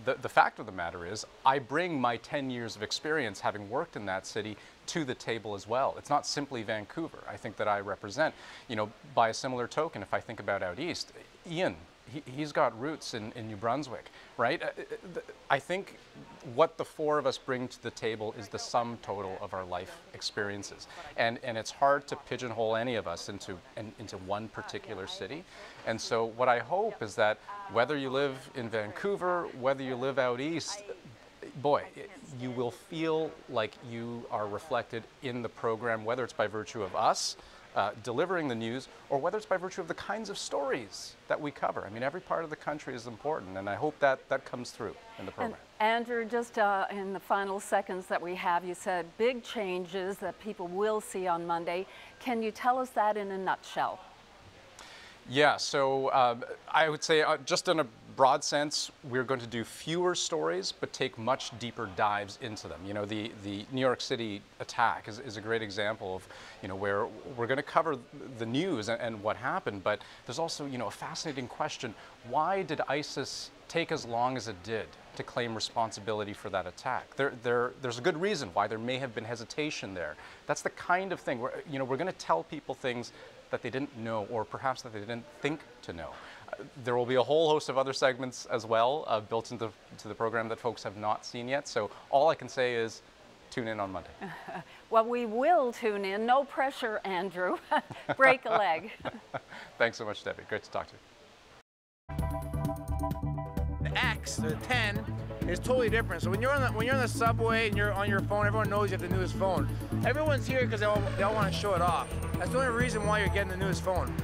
The fact of the matter is, I bring my 10 years of experience having worked in that city to the table as well. It's not simply Vancouver, I think, that I represent. You know, by a similar token, if I think about out east, Ian, he's got roots in New Brunswick, right? I think what the 4 of us bring to the table is the sum total of our life experiences. And it's hard to pigeonhole any of us into one particular city. And so what I hope is that whether you live in Vancouver, whether you live out east, boy, you will feel like you are reflected in the program, whether it's by virtue of us delivering the news, or whether it's by virtue of the kinds of stories that we cover. I mean, every part of the country is important, and I hope that comes through in the program. And Andrew, just in the final seconds that we have, you said big changes that people will see on Monday. Can you tell us that in a nutshell? Yeah, so I would say just on a broad sense, we're going to do fewer stories, but take much deeper dives into them. You know, the New York City attack is a great example of, you know, where we're going to cover the news and what happened, but there's also, you know, a fascinating question. Why did ISIS take as long as it did to claim responsibility for that attack? There's a good reason why there may have been hesitation there. That's the kind of thing where, you know, we're going to tell people things that they didn't know, or perhaps that they didn't think to know. There will be a whole host of other segments as well built into the program that folks have not seen yet. So all I can say is tune in on Monday. Well, we will tune in. No pressure, Andrew. Break a leg. Thanks so much, Debbie. Great to talk to you. The X, the 10, is totally different. So when you're on the subway and you're on your phone, everyone knows you have the newest phone. Everyone's here because they all want to show it off. That's the only reason why you're getting the newest phone.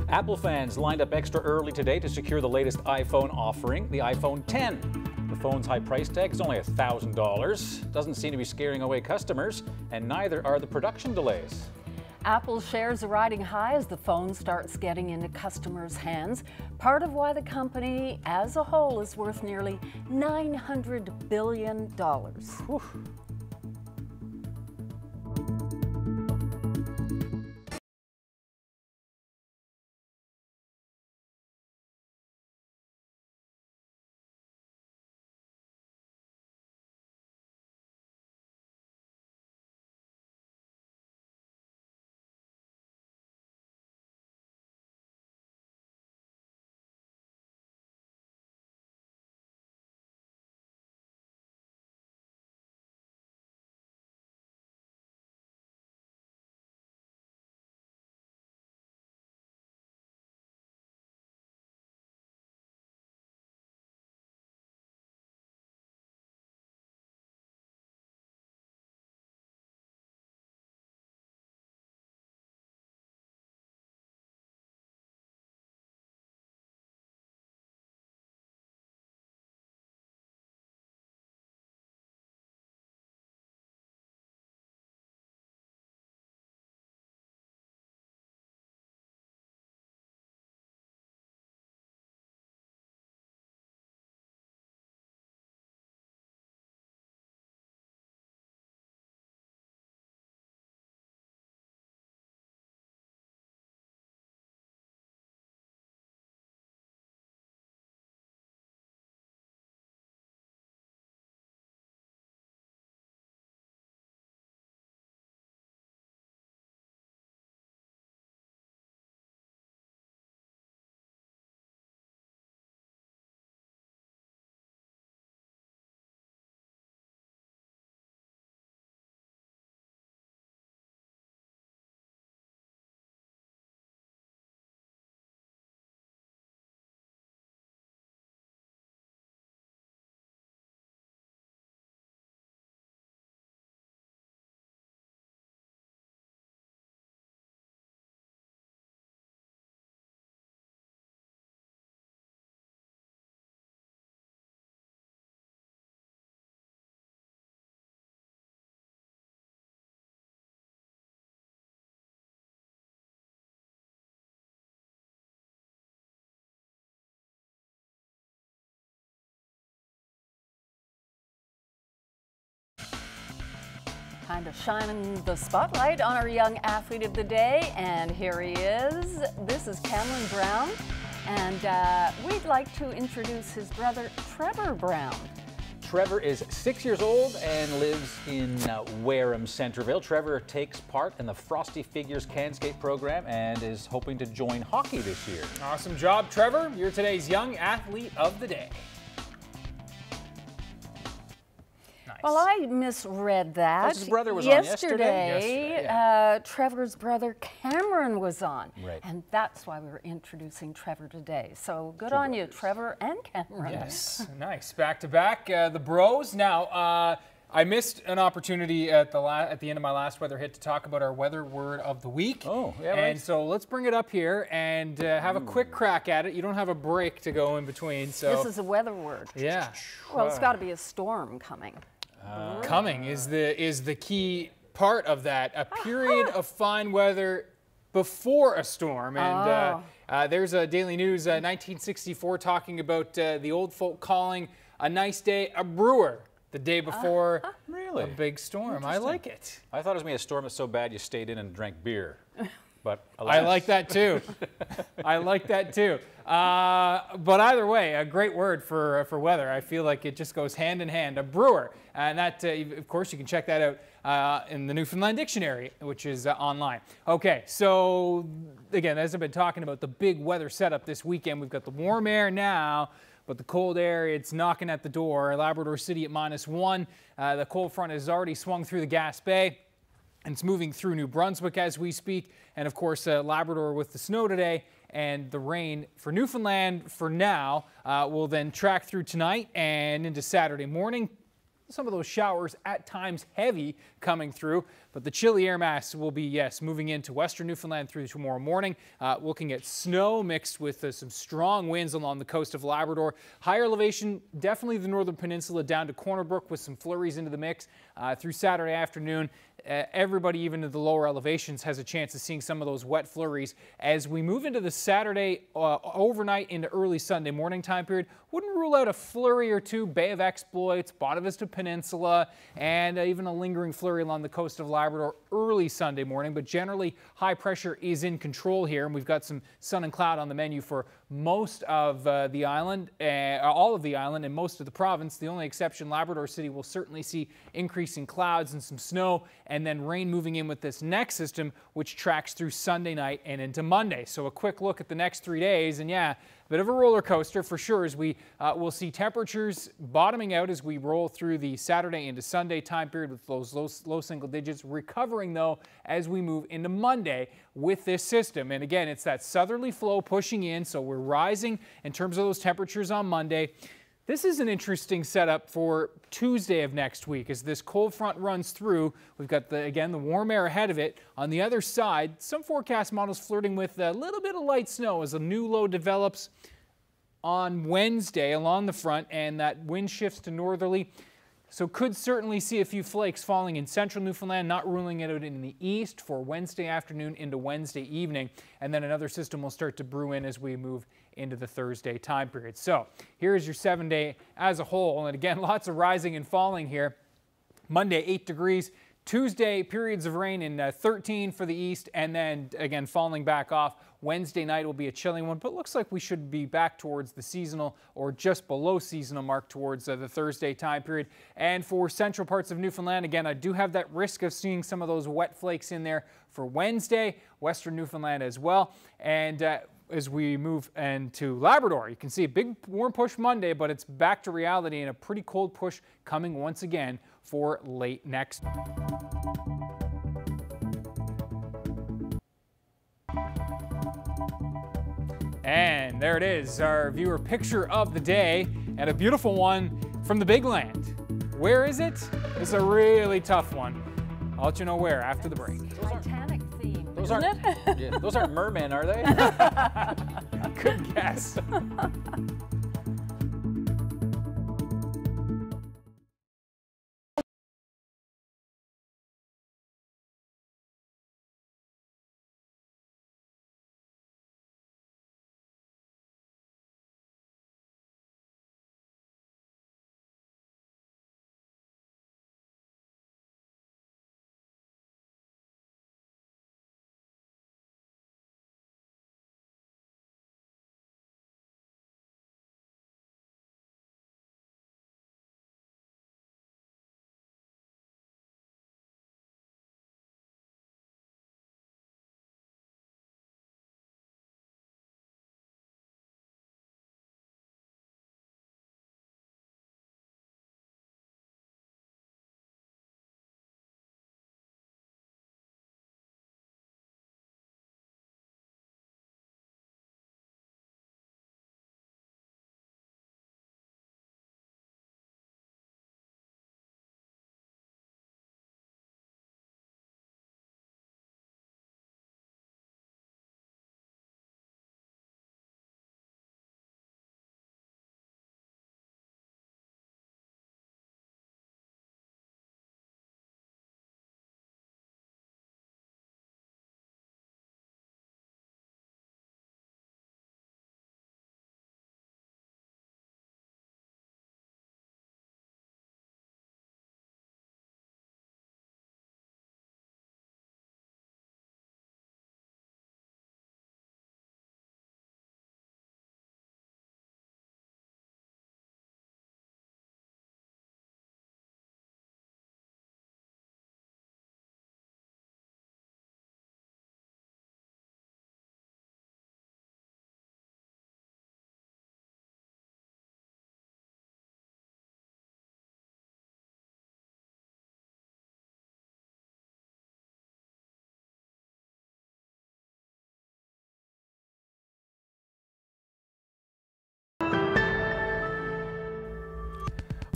Apple fans lined up extra early today to secure the latest iPhone offering, the iPhone 10. The phone's high price tag is only $1,000. Doesn't seem to be scaring away customers, and neither are the production delays. Apple shares are riding high as the phone starts getting into customers' hands. Part of why the company as a whole is worth nearly $900 billion. Whew. Time to shine the spotlight on our young athlete of the day, and here he is. This is Cameron Brown, and we'd like to introduce his brother, Trevor Brown. Trevor is 6 years old and lives in Wareham, Centreville. Trevor takes part in the Frosty Figures Can Skate program and is hoping to join hockey this year. Awesome job, Trevor. You're today's young athlete of the day. Well, I misread that. His brother was on yesterday. Trevor's brother Cameron was on. Right. And that's why we were introducing Trevor today. So good on you, Trevor and Cameron. Yes, nice. Back to back, the bros. Now, I missed an opportunity at the end of my last weather hit to talk about our weather word of the week. Oh, yeah, right. And so let's bring it up here and have a quick crack at it. You don't have a break to go in between. So this is a weather word. Yeah. Well, it's got to be a storm coming. Coming is the key part of that. A period of fine weather, before a storm. And there's a Daily News 1964 talking about the old folk calling a nice day a brewer the day before really? a big storm. I like it. I thought it was going to be a storm that's so bad you stayed in and drank beer. But I like that too. I like that too. But either way, a great word for weather. I feel like it just goes hand in hand. A brewer. And that, of course, you can check that out in the Newfoundland Dictionary, which is online. Okay, so again, as I've been talking about the big weather setup this weekend, we've got the warm air now, but the cold air, it's knocking at the door. Labrador City at -1. The cold front has already swung through the Gaspé. And it's moving through New Brunswick as we speak. And of course, Labrador with the snow today and the rain for Newfoundland for now will then track through tonight and into Saturday morning. Some of those showers at times heavy coming through, but the chilly air mass will be, yes, moving into western Newfoundland through tomorrow morning. Looking at snow mixed with some strong winds along the coast of Labrador. Higher elevation, definitely the northern peninsula down to Corner Brook with some flurries into the mix through Saturday afternoon. Everybody, even to the lower elevations, has a chance of seeing some of those wet flurries as we move into the Saturday overnight into early Sunday morning time period. Wouldn't rule out a flurry or two, Bay of Exploits, Bonavista Peninsula, and even a lingering flurry along the coast of Labrador early Sunday morning. But generally, high pressure is in control here, and we've got some sun and cloud on the menu for most of the island, all of the island, and most of the province. The only exception, Labrador City, will certainly see increasing clouds and some snow, and then rain moving in with this next system, which tracks through Sunday night and into Monday. So a quick look at the next 3 days, and yeah, a bit of a roller coaster for sure, as we will see temperatures bottoming out as we roll through the Saturday into Sunday time period with those low single digits, recovering though as we move into Monday with this system. And again, it's that southerly flow pushing in, so we're rising in terms of those temperatures on Monday. This is an interesting setup for Tuesday of next week as this cold front runs through. We've got, again, the warm air ahead of it. On the other side, some forecast models flirting with a little bit of light snow as a new low develops on Wednesday along the front, and that wind shifts to northerly. So could certainly see a few flakes falling in central Newfoundland, not ruling it out in the east for Wednesday afternoon into Wednesday evening. And then another system will start to brew in as we move into the Thursday time period. So here's your 7-day as a whole. And again, lots of rising and falling here. Monday, 8 degrees. Tuesday, periods of rain in 13 for the east, and then again falling back off. Wednesday night will be a chilly one, but looks like we should be back towards the seasonal or just below seasonal mark towards the Thursday time period. And for central parts of Newfoundland, again, I do have that risk of seeing some of those wet flakes in there for Wednesday, western Newfoundland as well. And as we move into Labrador, you can see a big warm push Monday, but it's back to reality and a pretty cold push coming once again for late next. And there it is, our viewer picture of the day, and a beautiful one from the big land. Where is it? It's a really tough one. I'll let you know where after the break. Titanic theme, Those isn't aren't, it? yeah, those aren't mermen, are they? Good guess.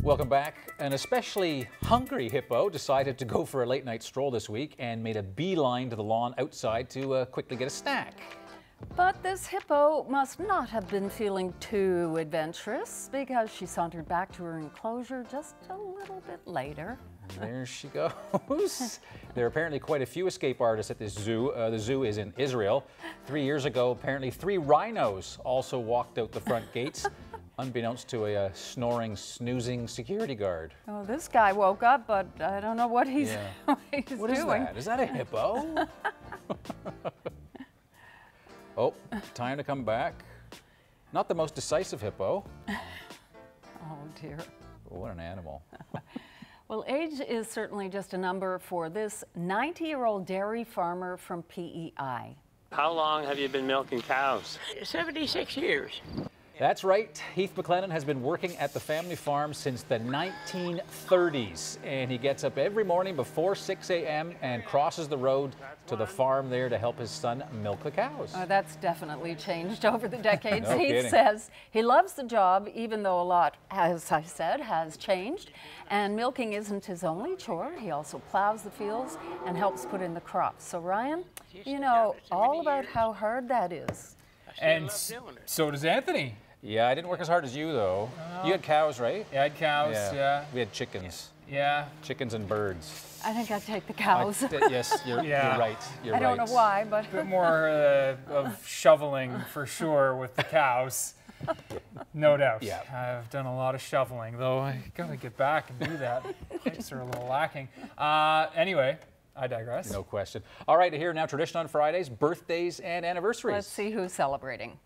Welcome back. An especially hungry hippo decided to go for a late night stroll this week and made a beeline to the lawn outside to quickly get a snack. But this hippo must not have been feeling too adventurous because she sauntered back to her enclosure just a little bit later. There she goes. There are apparently quite a few escape artists at this zoo. The zoo is in Israel. 3 years ago, apparently 3 rhinos also walked out the front gates, unbeknownst to a snoring, snoozing security guard. Oh, this guy woke up, but I don't know what he's, what he's What doing. is that? Is that a hippo? Oh, time to come back. Not the most decisive hippo. Oh, dear. What an animal. Well, age is certainly just a number for this 90-year-old dairy farmer from PEI. How long have you been milking cows? 76 years. That's right. Heath McLennan has been working at the family farm since the 1930s, and he gets up every morning before 6 a.m. and crosses the road to the farm there to help his son milk the cows. Oh, that's definitely changed over the decades. No Heath kidding. says he loves the job, even though a lot, as I said, has changed. And milking isn't his only chore. He also plows the fields and helps put in the crops. So, Ryan, you know all about how hard that is. And so does Anthony. Yeah, I didn't work as hard as you, though. You had cows, right? Yeah, I had cows, yeah. We had chickens. Yeah. Chickens and birds. I think I'd take the cows. Yes, you're right. You're I don't know why, but... A bit more of shoveling for sure with the cows. No doubt. Yeah. I've done a lot of shoveling, though I gotta get back and do that. Legs are a little lacking. Anyway, I digress. No question. All right, here now, tradition on Fridays, birthdays and anniversaries. Let's see who's celebrating.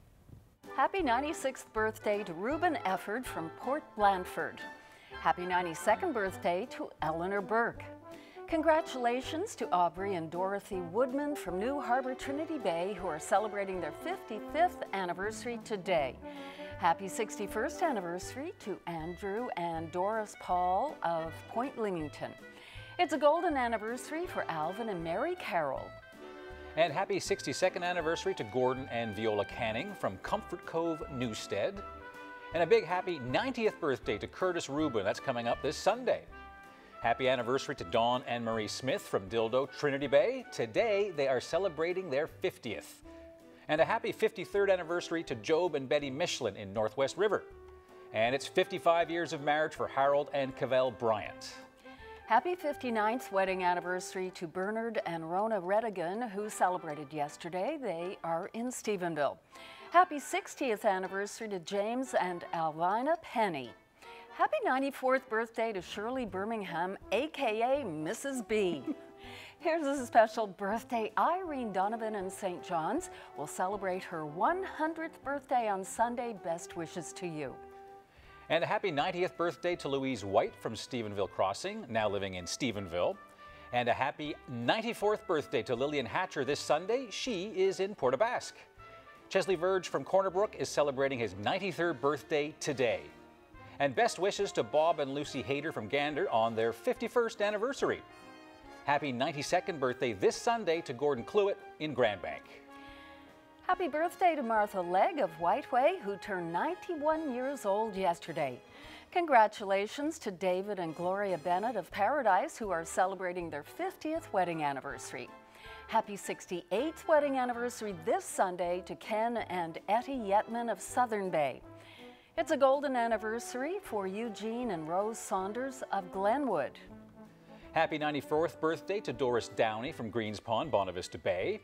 Happy 96th birthday to Reuben Efford from Port Blandford. Happy 92nd birthday to Eleanor Burke. Congratulations to Aubrey and Dorothy Woodman from New Harbour Trinity Bay, who are celebrating their 55th anniversary today. Happy 61st anniversary to Andrew and Doris Paul of Point Leamington. It's a golden anniversary for Alvin and Mary Carroll. And happy 62nd anniversary to Gordon and Viola Canning from Comfort Cove, Newstead. And a big happy 90th birthday to Curtis Rubin. That's coming up this Sunday. Happy anniversary to Dawn and Marie Smith from Dildo, Trinity Bay. Today, they are celebrating their 50th. And a happy 53rd anniversary to Job and Betty Michelin in Northwest River. And it's 55 years of marriage for Harold and Cavell Bryant. Happy 59th wedding anniversary to Bernard and Rona Redigan, who celebrated yesterday. They are in Stephenville. Happy 60th anniversary to James and Alvina Penny. Happy 94th birthday to Shirley Birmingham, aka Mrs. B. Here's a special birthday. Irene Donovan in St. John's will celebrate her 100th birthday on Sunday. Best wishes to you. And a happy 90th birthday to Louise White from Stephenville Crossing, now living in Stephenville. And a happy 94th birthday to Lillian Hatcher this Sunday. She is in Port aux Basques. Chesley Verge from Corner Brook is celebrating his 93rd birthday today. And best wishes to Bob and Lucy Hayter from Gander on their 51st anniversary. Happy 92nd birthday this Sunday to Gordon Cluett in Grand Bank. Happy birthday to Martha Legg of Whiteway, who turned 91 years old yesterday. Congratulations to David and Gloria Bennett of Paradise, who are celebrating their 50th wedding anniversary. Happy 68th wedding anniversary this Sunday to Ken and Etty Yetman of Southern Bay. It's a golden anniversary for Eugene and Rose Saunders of Glenwood. Happy 94th birthday to Doris Downey from Greens Pond, Bonavista Bay.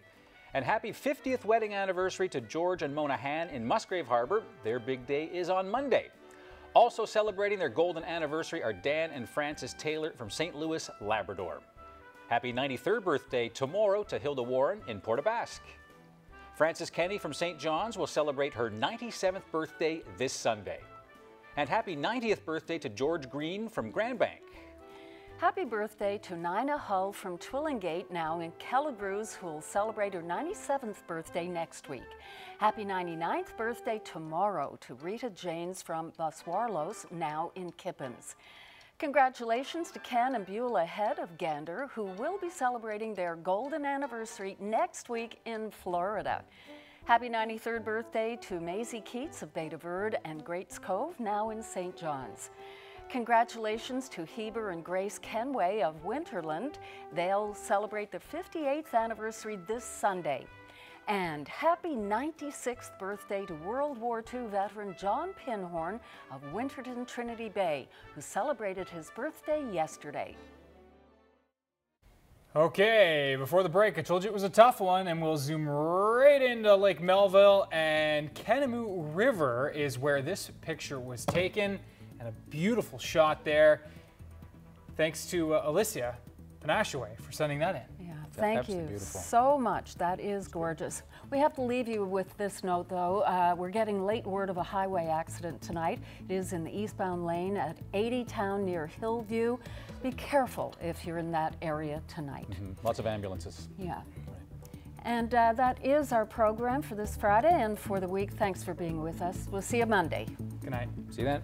And happy 50th wedding anniversary to George and Mona Han in Musgrave Harbor. Their big day is on Monday. Also celebrating their golden anniversary are Dan and Frances Taylor from St. Louis, Labrador. Happy 93rd birthday tomorrow to Hilda Warren in Port aux Basques. Frances Kenny from St. John's will celebrate her 97th birthday this Sunday. And happy 90th birthday to George Green from Grand Bank. Happy birthday to Nina Hull from Twillingate, now in Kelligrews, who will celebrate her 97th birthday next week. Happy 99th birthday tomorrow to Rita Janes from Buswarlos, now in Kippens. Congratulations to Ken and Beulah Head of Gander, who will be celebrating their golden anniversary next week in Florida. Happy 93rd birthday to Maisie Keats of Beta Verde and Greats Cove, now in St. John's. Congratulations to Heber and Grace Kenway of Winterland. They'll celebrate their 58th anniversary this Sunday. And happy 96th birthday to World War II veteran John Pinhorn of Winterton Trinity Bay, who celebrated his birthday yesterday. Okay, before the break, I told you it was a tough one, and we'll zoom right into Lake Melville, and Kenemu River is where this picture was taken, and a beautiful shot there. Thanks to Alicia Panashaway for sending that in. Yeah, thank you beautiful. so much. That is gorgeous. We have to leave you with this note, though. We're getting late word of a highway accident tonight. It is in the eastbound lane at 80 Town near Hillview. Be careful if you're in that area tonight. Lots of ambulances. Yeah. And that is our program for this Friday and for the week. Thanks for being with us. We'll see you Monday. Good night. See you then.